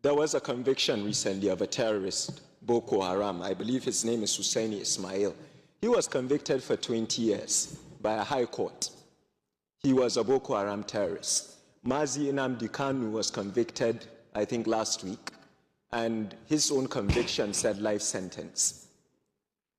There was a conviction recently of a terrorist, Bøkø Haram. I believe his name is Husseini Ismail. He was convicted for 20 years by a high court. He was a Bøkø Haram terrorist. Nnamdi Kanu was convicted, I think, last week, and his own conviction said life sentence.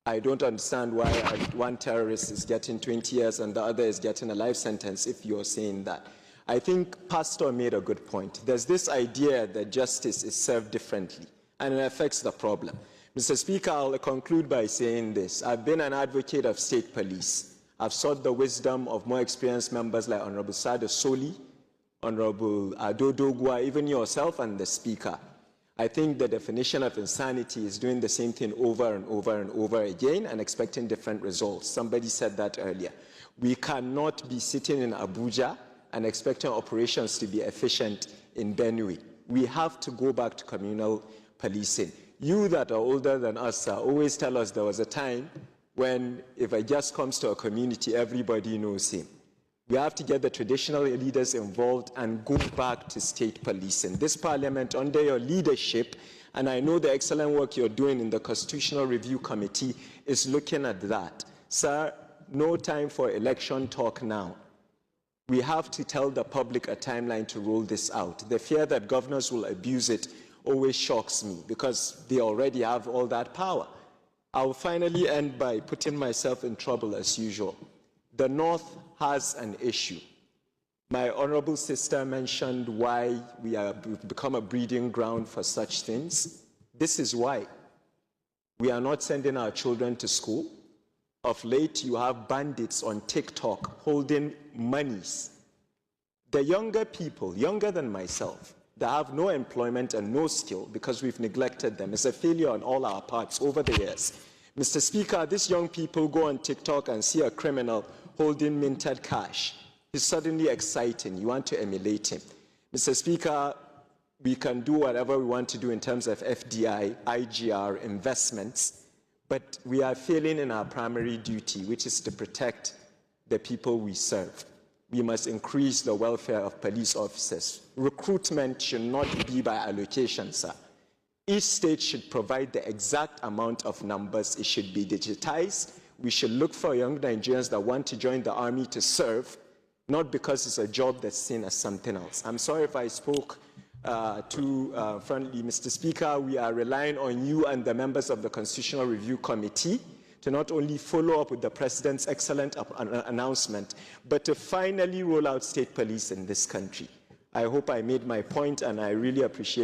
I don't understand why one terrorist is getting 20 years and the other is getting a life sentence if you're saying that. I think Pastor made a good point. There's this idea that justice is served differently, and it affects the problem. Mr. Speaker, I'll conclude by saying this. I've been an advocate of state police. I've sought the wisdom of more experienced members like Honorable Sada Soli, Honorable Adodogwa, even yourself and the Speaker. I think the definition of insanity is doing the same thing over and over and over again and expecting different results. Somebody said that earlier. We cannot be sitting in Abuja and expecting operations to be efficient in Benue. We have to go back to communal policing. You that are older than us always tell us there was a time when if a guest comes to a community, everybody knows him. We have to get the traditional leaders involved and go back to state policing. This parliament, under your leadership, and I know the excellent work you're doing in the Constitutional Review Committee, is looking at that. Sir, no time for election talk now. We have to tell the public a timeline to roll this out. The fear that governors will abuse it always shocks me because they already have all that power. I'll finally end by putting myself in trouble as usual. The North has an issue. My honorable sister mentioned why we've become a breeding ground for such things. This is why. We are not sending our children to school. Of late, you have bandits on TikTok holding monies. The younger people, younger than myself, that have no employment and no skill because we've neglected them. It's a failure on all our parts over the years. Mr. Speaker, these young people go on TikTok and see a criminal holding minted cash. He's suddenly exciting. You want to emulate him. Mr. Speaker, we can do whatever we want to do in terms of FDI, IGR, investments, but we are failing in our primary duty, which is to protect the people we serve. We must increase the welfare of police officers. Recruitment should not be by allocation, sir. Each state should provide the exact amount of numbers. It should be digitized. We should look for young Nigerians that want to join the army to serve, not because it's a job that's seen as something else. I'm sorry if I spoke too friendly, Mr. Speaker. We are relying on you and the members of the Constitutional Review Committee to not only follow up with the President's excellent announcement, but to finally roll out state police in this country. I hope I made my point, and I really appreciate